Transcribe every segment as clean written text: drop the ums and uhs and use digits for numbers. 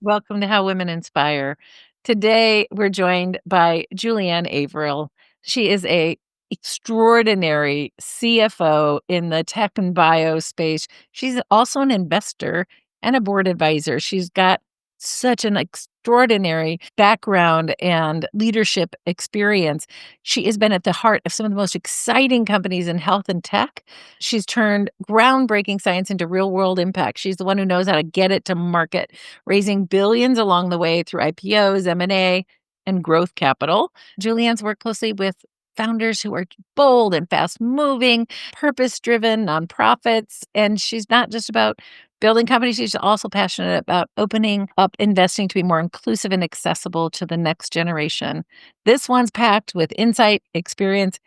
Welcome to How Women Inspire. Today, we're joined by Julianne Averill. She is a extraordinary CFO in the tech and bio space. She's also an investor and a board advisor. She's got such an extraordinary background and leadership experience. She has been at the heart of some of the most exciting companies in health and tech. She's turned groundbreaking science into real world impact. She's the one who knows how to get it to market, raising billions along the way through IPOs, M&A, and growth capital. Julianne's worked closely with founders who are bold and fast moving, purpose driven nonprofits. And she's not just about building companies, she's also passionate about opening up investing to be more inclusive and accessible to the next generation. This one's packed with insight, experience,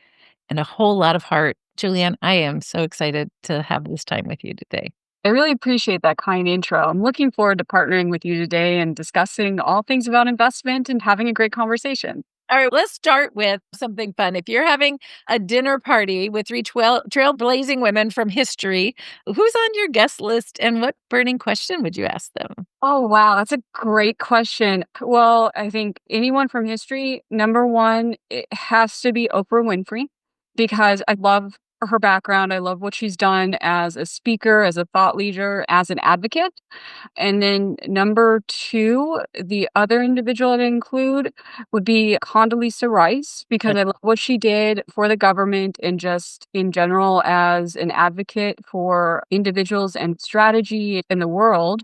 and a whole lot of heart. Julianne, I am so excited to have this time with you today. I really appreciate that kind intro. I'm looking forward to partnering with you today and discussing all things about investment and having a great conversation. All right, let's start with something fun. If you're having a dinner party with three trailblazing women from history, who's on your guest list and what burning question would you ask them? Oh, wow. That's a great question. Well, I think anyone from history, number one, it has to be Oprah Winfrey because I love her background. I love what she's done as a speaker, as a thought leader, as an advocate. And then number two, the other individual I'd include would be Condoleezza Rice, because I love what she did for the government and just in general as an advocate for individuals and strategy in the world.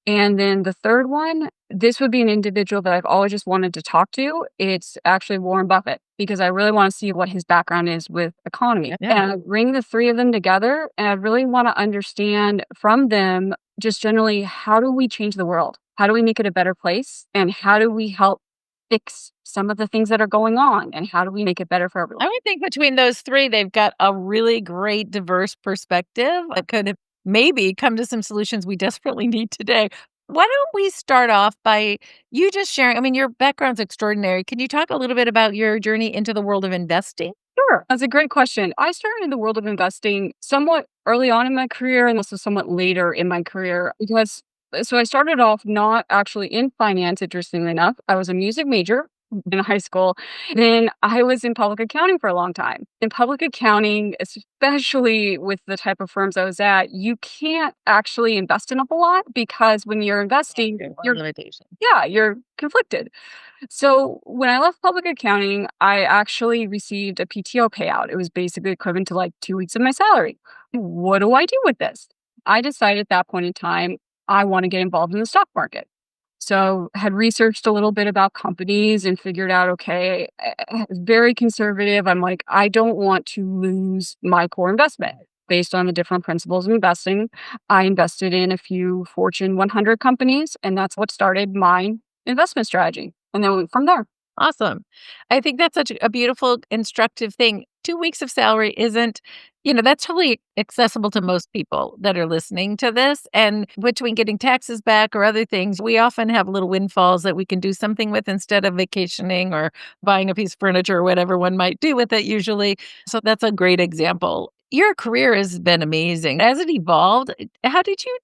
And then the third one, this would be an individual that I've always just wanted to talk to. It's actually Warren Buffett, because I really want to see what his background is with economy. Yeah. And I bring the three of them together, and I really want to understand from them just generally, how do we change the world? How do we make it a better place? And how do we help fix some of the things that are going on? And how do we make it better for everyone? I would think between those three, they've got a really great, diverse perspective that could have maybe come to some solutions we desperately need today. Why don't we start off by you just sharing? I mean, your background's extraordinary. Can you talk a little bit about your journey into the world of investing? Sure. That's a great question. I started in the world of investing somewhat early on in my career and also somewhat later in my career because so I started off not actually in finance, interestingly enough. I was a music major in high school. Then I was in public accounting for a long time. In public accounting, especially with the type of firms I was at, you can't actually invest in a whole lot because when you're investing, you're Limitation. yeah, you're conflicted. So when I left public accounting, I actually received a PTO payout. It was basically equivalent to like 2 weeks of my salary. What do I do with this? I decided at that point in time, I want to get involved in the stock market. So had researched a little bit about companies and figured out, okay, very conservative. I'm like, I don't want to lose my core investment based on the different principles of investing. I invested in a few Fortune 100 companies, and that's what started my investment strategy. And then went from there. Awesome. I think that's such a beautiful, instructive thing. 2 weeks of salary isn't, that's totally accessible to most people that are listening to this. And between getting taxes back or other things, we often have little windfalls that we can do something with instead of vacationing or buying a piece of furniture or whatever one might do with it usually. So that's a great example. Your career has been amazing. As it evolved, how did you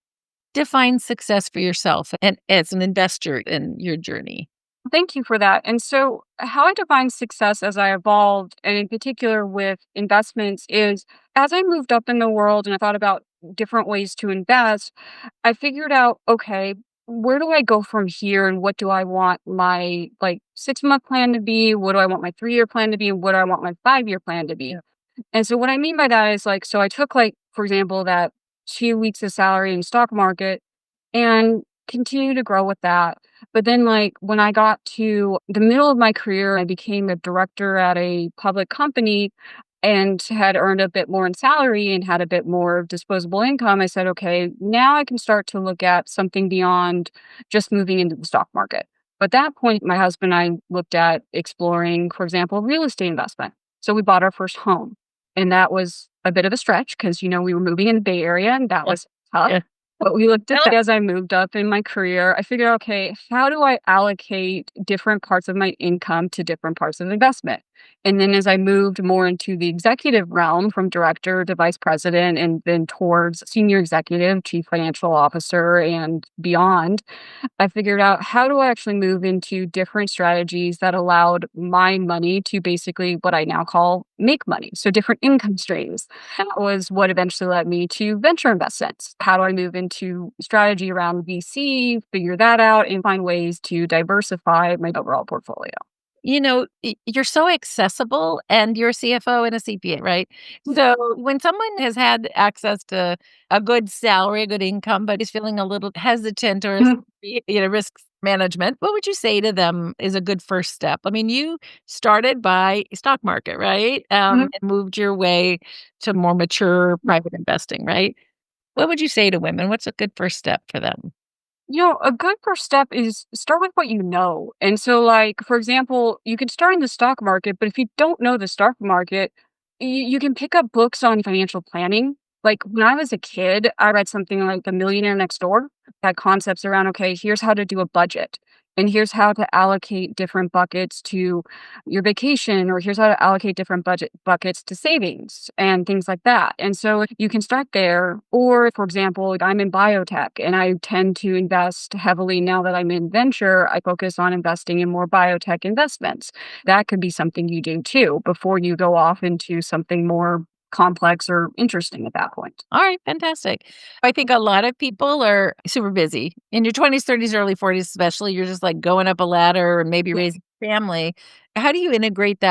define success for yourself and as an investor in your journey? Thank you for that. And so, how I define success as I evolved, and in particular with investments, is as I moved up in the world and I thought about different ways to invest, I figured out, okay, where do I go from here and what do I want my like 6 month plan to be? What do I want my 3 year plan to be? And what do I want my 5 year plan to be? Yeah. And so, what I mean by that is like, so I took like, for example, that 2 weeks of salary in the stock market and continue to grow with that. But then, like, when I got to the middle of my career, I became a director at a public company and had earned a bit more in salary and had a bit more disposable income. I said, okay, now I can start to look at something beyond just moving into the stock market. But at that point, my husband and I looked at exploring, for example, real estate investment. So we bought our first home. And that was a bit of a stretch because, we were moving in the Bay Area and that was tough. Yeah. But we looked at that as I moved up in my career. I figured, okay, how do I allocate different parts of my income to different parts of investment? And then as I moved more into the executive realm from director to vice president and then towards senior executive, chief financial officer, and beyond, I figured out how do I actually move into different strategies that allowed my money to basically what I now call make money. So different income streams. That was what eventually led me to venture investments. How do I move into strategy around VC, figure that out, and find ways to diversify my overall portfolio? You're so accessible and you're a CFO and a CPA, right? So when someone has had access to a good salary, a good income, but is feeling a little hesitant or Mhm, risk management, what would you say to them is a good first step? I mean, you started by stock market, right? mhm. And moved your way to more mature private investing, right? What would you say to women? What's a good first step for them? A good first step is start with what you know. And so, like, for example, you can start in the stock market, but if you don't know the stock market, you can pick up books on financial planning. Like, when I was a kid, I read something like The Millionaire Next Door, had concepts around, okay, here's how to do a budget. And here's how to allocate different buckets to your vacation, or here's how to allocate different budget buckets to savings and things like that. And so you can start there. Or, for example, like I'm in biotech and I tend to invest heavily now that I'm in venture. I focus on investing in more biotech investments. That could be something you do too before you go off into something more complex or interesting at that point. All right, fantastic. I think a lot of people are super busy. In your 20s, 30s, early 40s, especially, you're just like going up a ladder and maybe Yeah. raising a family. How do you integrate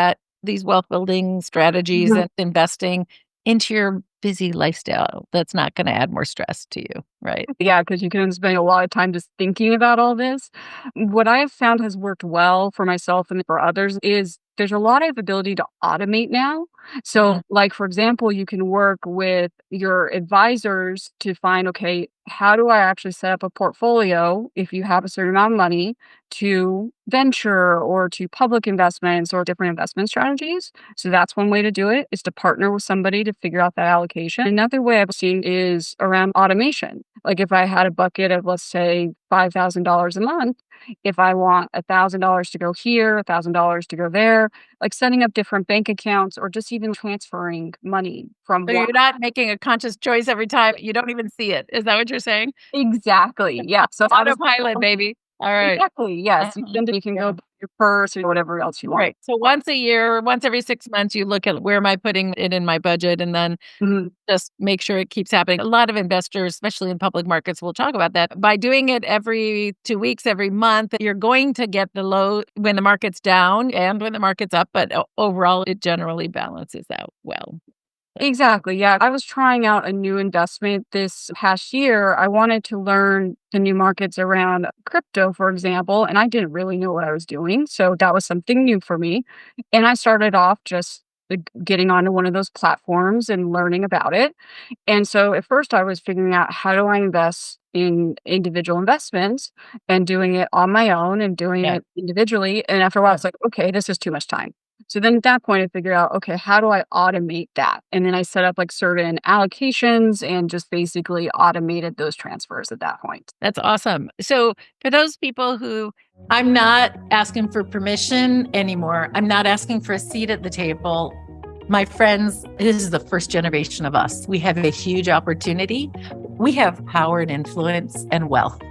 these wealth building strategies and investing into your busy lifestyle that's not going to add more stress to you, right? Yeah, because you can spend a lot of time just thinking about all this. What I have found has worked well for myself and for others is there's a lot of ability to automate now. Mhm. So, like, for example, you can work with your advisors to find, okay, how do I actually set up a portfolio if you have a certain amount of money to venture or to public investments or different investment strategies? So that's one way to do it, is to partner with somebody to figure out that allocation. Another way I've seen is around automation. Like if I had a bucket of, let's say, $5,000 a month, if I want $1,000 to go here, $1,000 to go there, like setting up different bank accounts or just even transferring money from So one. you're not making a conscious choice every time. You don't even see it. Is that what you're saying? Exactly. Yeah. So if I was Autopilot, baby. All right. exactly, yes. Mhm. You can go Yeah. buy your purse or whatever else you want. Right. So once a year, once every 6 months, you look at where am I putting it in my budget and then Mhm. just make sure it keeps happening. A lot of investors, especially in public markets, will talk about that. By doing it every 2 weeks, every month, you're going to get the low when the market's down and when the market's up, but overall, it generally balances out well. Exactly, yeah. I was trying out a new investment this past year. I wanted to learn the new markets around crypto, for example, and I didn't really know what I was doing. So that was something new for me. And I started off just getting onto one of those platforms and learning about it. And so at first I was figuring out how do I invest in individual investments and doing it on my own and doing Yeah. it individually. And after a while, it's like, okay, this is too much time. So then at that point, I figured out, okay, how do I automate that? And then I set up like certain allocations and just basically automated those transfers at that point. That's awesome. So, for those people who I'm not asking for permission anymore, I'm not asking for a seat at the table. My friends, this is the first generation of us. We have a huge opportunity. We have power and influence and wealth.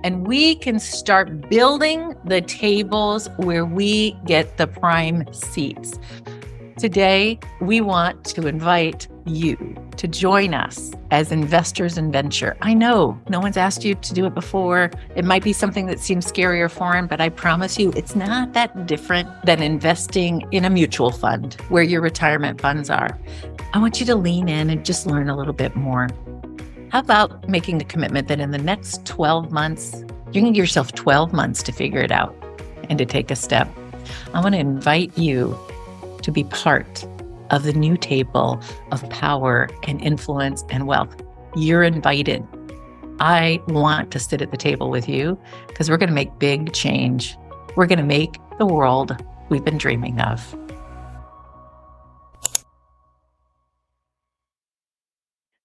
And we can start building the tables where we get the prime seats. Today, we want to invite you to join us as investors in venture. I know no one's asked you to do it before. It might be something that seems scary or foreign, but I promise you it's not that different than investing in a mutual fund where your retirement funds are. I want you to lean in and just learn a little bit more. How about making a commitment that in the next 12 months, you can give yourself 12 months to figure it out and to take a step? I want to invite you to be part of the new table of power and influence and wealth. You're invited. I want to sit at the table with you because we're going to make big change. We're going to make the world we've been dreaming of.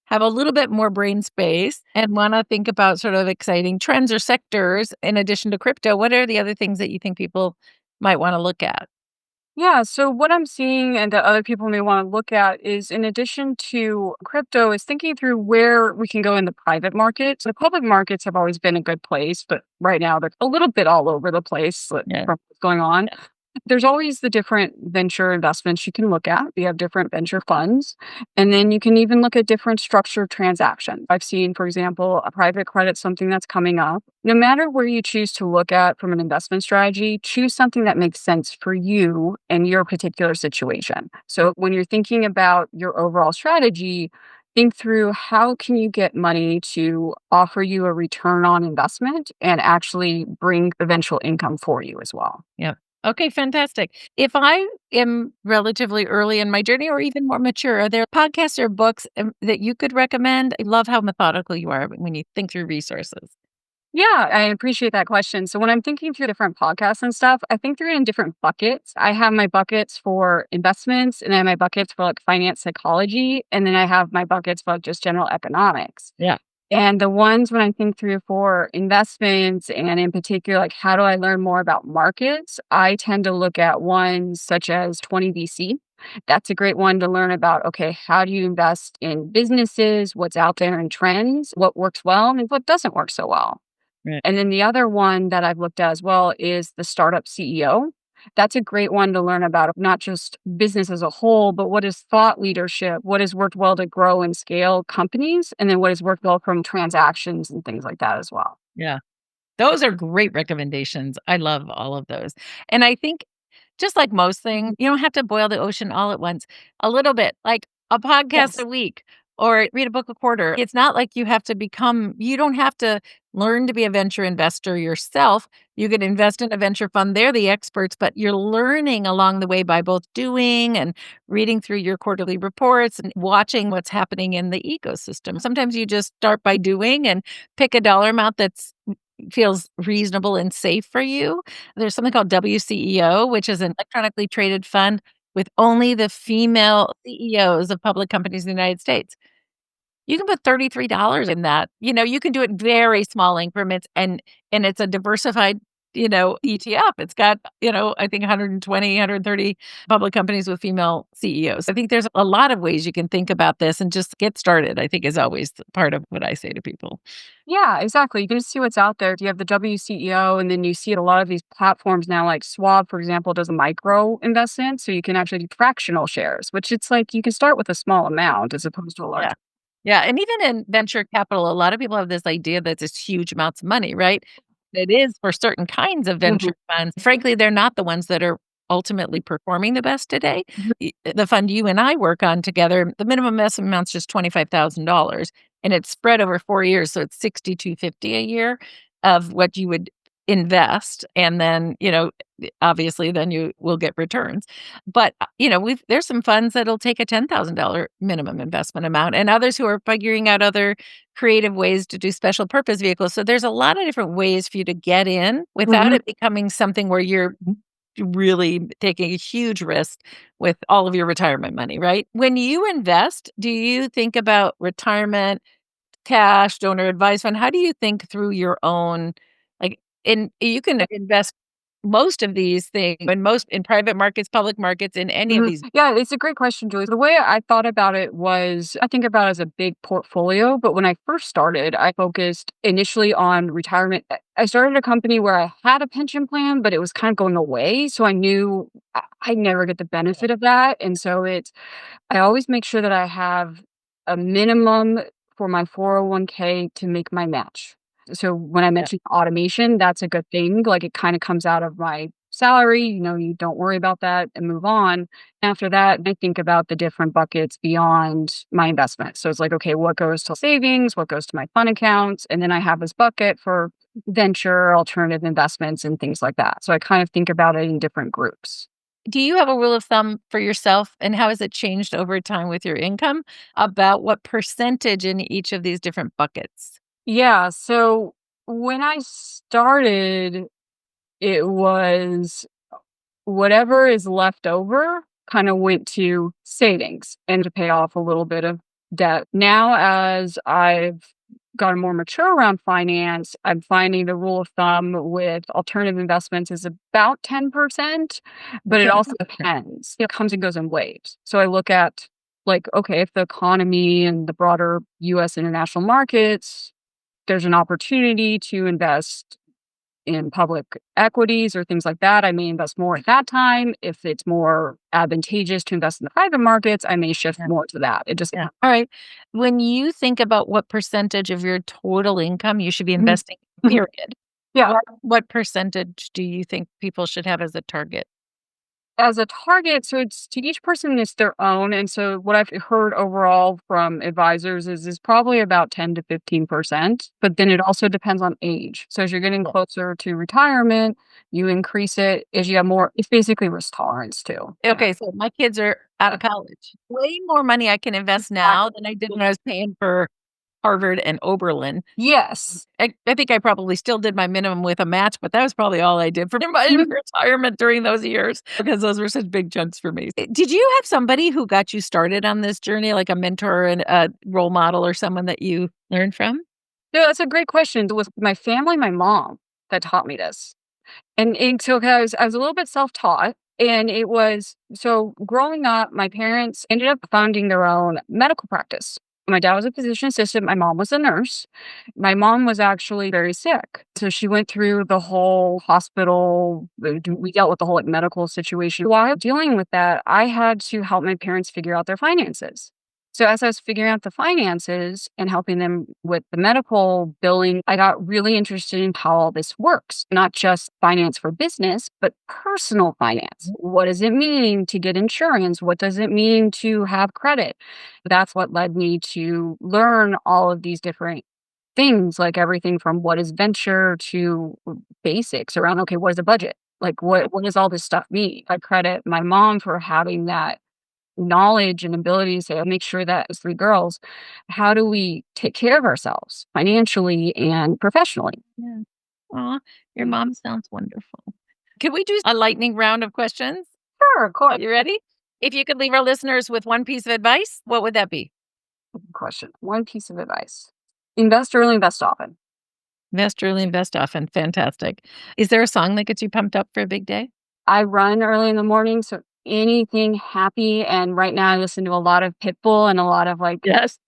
Have a little bit more brain space and want to think about sort of exciting trends or sectors in addition to crypto. What are the other things that you think people might want to look at? Yeah, so what I'm seeing and that other people may want to look at is in addition to crypto is thinking through where we can go in the private markets. The public markets have always been a good place, but right now they're a little bit all over the place Yeah. from what's going on. There's always the different venture investments you can look at. You have different venture funds, and then you can even look at different structured transactions. I've seen, for example, a private credit, something that's coming up. No matter where you choose to look at from an investment strategy, choose something that makes sense for you and your particular situation. So when you're thinking about your overall strategy, think through how can you get money to offer you a return on investment and actually bring eventual income for you as well. Yeah. Okay, fantastic. If I am relatively early in my journey or even more mature, are there podcasts or books that you could recommend? I love how methodical you are when you think through resources. Yeah, I appreciate that question. So when I'm thinking through different podcasts and stuff, I think through it in different buckets. I have my buckets for investments, and then my buckets for like finance psychology, and then I have my buckets for like just general economics. Yeah. And the ones when I think through for investments and in particular, like how do I learn more about markets, I tend to look at ones such as 20VC. That's a great one to learn about, okay, how do you invest in businesses, what's out there in trends, what works well and what doesn't work so well. Right. And then the other one that I've looked at as well is the startup CEO. That's a great one to learn about not just business as a whole, but what is thought leadership, what has worked well to grow and scale companies, and then what has worked well from transactions and things like that as well. Yeah. Those are great recommendations. I love all of those. And I think just like most things, you don't have to boil the ocean all at once. A little bit, like a podcast Yes. a week or read a book a quarter. It's not like you don't have to learn to be a venture investor yourself. You could invest in a venture fund. They're the experts, but you're learning along the way by both doing and reading through your quarterly reports and watching what's happening in the ecosystem. Sometimes you just start by doing and pick a dollar amount that's feels reasonable and safe for you. There's something called WCEO, which is an electronically traded fund with only the female CEOs of public companies in the United States. You can put $33 in that. You can do it in very small increments and it's a diversified, ETF. It's got, I think 120, 130 public companies with female CEOs. I think there's a lot of ways you can think about this and just get started, I think is always part of what I say to people. Yeah, exactly. You can just see what's out there. You have the WCEO, and then you see at a lot of these platforms now, like Schwab, for example, does a micro investment. So you can actually do fractional shares, which it's like you can start with a small amount as opposed to a large. Yeah. Yeah, and even in venture capital, a lot of people have this idea that it's huge amounts of money, right? It is for certain kinds of venture Mhm. funds. Frankly, they're not the ones that are ultimately performing the best today. The fund you and I work on together, the minimum investment amount's just $25,000 and it's spread over 4 years, so it's 6,250 a year of what you would invest and then, obviously then you will get returns. But, there's some funds that'll take a $10,000 minimum investment amount and others who are figuring out other creative ways to do special purpose vehicles. So there's a lot of different ways for you to get in without Mhm. it becoming something where you're really taking a huge risk with all of your retirement money, right? When you invest, do you think about retirement, cash, donor advised fund? How do you think through your own like and you can invest most of these things in private markets, public markets, in any of Mhm. these. Yeah, it's a great question, Julie. The way I thought about it was I think about it as a big portfolio, but when I first started, I focused initially on retirement. I started a company where I had a pension plan, but it was kind of going away. So I knew I'd never get the benefit of that. And so I always make sure that I have a minimum for my 401k to make my match. So when I Yeah. mentioned automation, that's a good thing. Like it kind of comes out of my salary, you don't worry about that and move on. After that, I think about the different buckets beyond my investment. So it's like, okay, what goes to savings? What goes to my fund accounts? And then I have this bucket for venture, alternative investments, and things like that. So I kind of think about it in different groups. Do you have a rule of thumb for yourself, and how has it changed over time with your income about what percentage in each of these different buckets? Yeah. So when I started, it was whatever is left over kind of went to savings and to pay off a little bit of debt. Now, as I've gotten more mature around finance, I'm finding the rule of thumb with alternative investments is about 10%, but it Okay. also depends. It comes and goes in waves. So I look at like, okay, if the economy and the broader US international markets, there's an opportunity to invest in public equities or things like that, I may invest more at that time. If it's more advantageous to invest in the private markets, I may shift Yeah. more to that. It just Yeah. All right. When you think about what percentage of your total income you should be Mhm. investing, Mhm. period, Yeah. what percentage do you think people should have as a target? As a target, so it's to each person it's their own, and so what I've heard overall from advisors is probably about 10 to 15%, but then it also depends on age. So as you're getting closer to retirement, you increase it. As you have more it's basically risk tolerance too. Yeah. Okay, so my kids are out of college. Way more money I can invest now than I did when I was paying for Harvard and Oberlin. Yes. I think I probably still did my minimum with a match, but that was probably all I did for my Mhm. retirement during those years because those were such big chunks for me. Did you have somebody who got you started on this journey, like a mentor and a role model or someone that you learned from? Yeah, that's a great question. It was my family, my mom that taught me this. And so 'cause I was a little bit self-taught, and it was so growing up, my parents ended up founding their own medical practice. My dad was a physician assistant, my mom was a nurse. My mom was actually very sick, so she went through the whole hospital, we dealt with the whole, like, medical situation. While dealing with that, I had to help my parents figure out their finances. So as I was figuring out the finances and helping them with the medical billing, I got really interested in how all this works, not just finance for business, but personal finance. What does it mean to get insurance? What does it mean to have credit? That's what led me to learn all of these different things, like everything from what is venture to basics around, okay, what is a budget? Like what does all this stuff mean? I credit my mom for having that knowledge and ability to say, "Oh, make sure that as 3 girls, how do we take care of ourselves financially and professionally?" Yeah. Aw, your mom sounds wonderful. Could we do a lightning round of questions? Sure, of course. You ready? If you could leave our listeners with one piece of advice, what would that be? Good question. One piece of advice. Invest early, invest often. Invest early, invest often. Fantastic. Is there a song that gets you pumped up for a big day? I run early in the morning, so anything happy, and right now I listen to a lot of Pitbull and a lot of, like, Yes.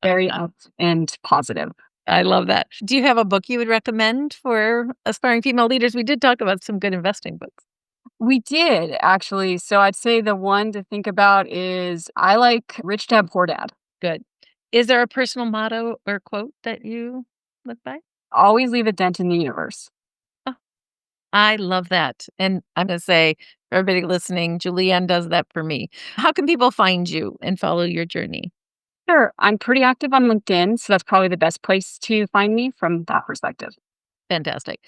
very up and positive. I love that. Do you have a book you would recommend for aspiring female leaders? We did talk about some good investing books. We did, actually, so I'd say the one to think about is I like Rich Dad Poor Dad. Good. Is there a personal motto or quote that you live by? Always leave a dent in the universe. Oh, I love that. And I'm going to say, for everybody listening, Julianne does that for me. How can people find you and follow your journey? Sure. I'm pretty active on LinkedIn, so that's probably the best place to find me from that perspective. Fantastic.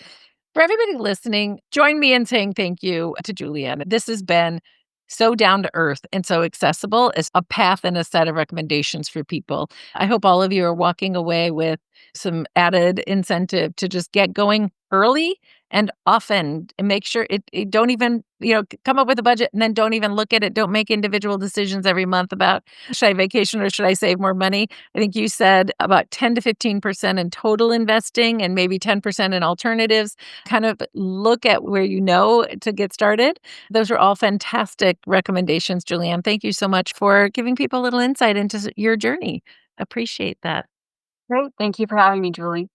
For everybody listening, join me in saying thank you to Julianne. This has been so down to earth and so accessible as a path and a set of recommendations for people. I hope all of you are walking away with some added incentive to just get going early and often and make sure it don't even, come up with a budget and then don't even look at it. Don't make individual decisions every month about should I vacation or should I save more money? I think you said about 10 to 15% in total investing and maybe 10% in alternatives. Kind of look at where you know to get started. Those are all fantastic recommendations, Julianne. Thank you so much for giving people a little insight into your journey. Appreciate that. Great. Thank you for having me, Julie.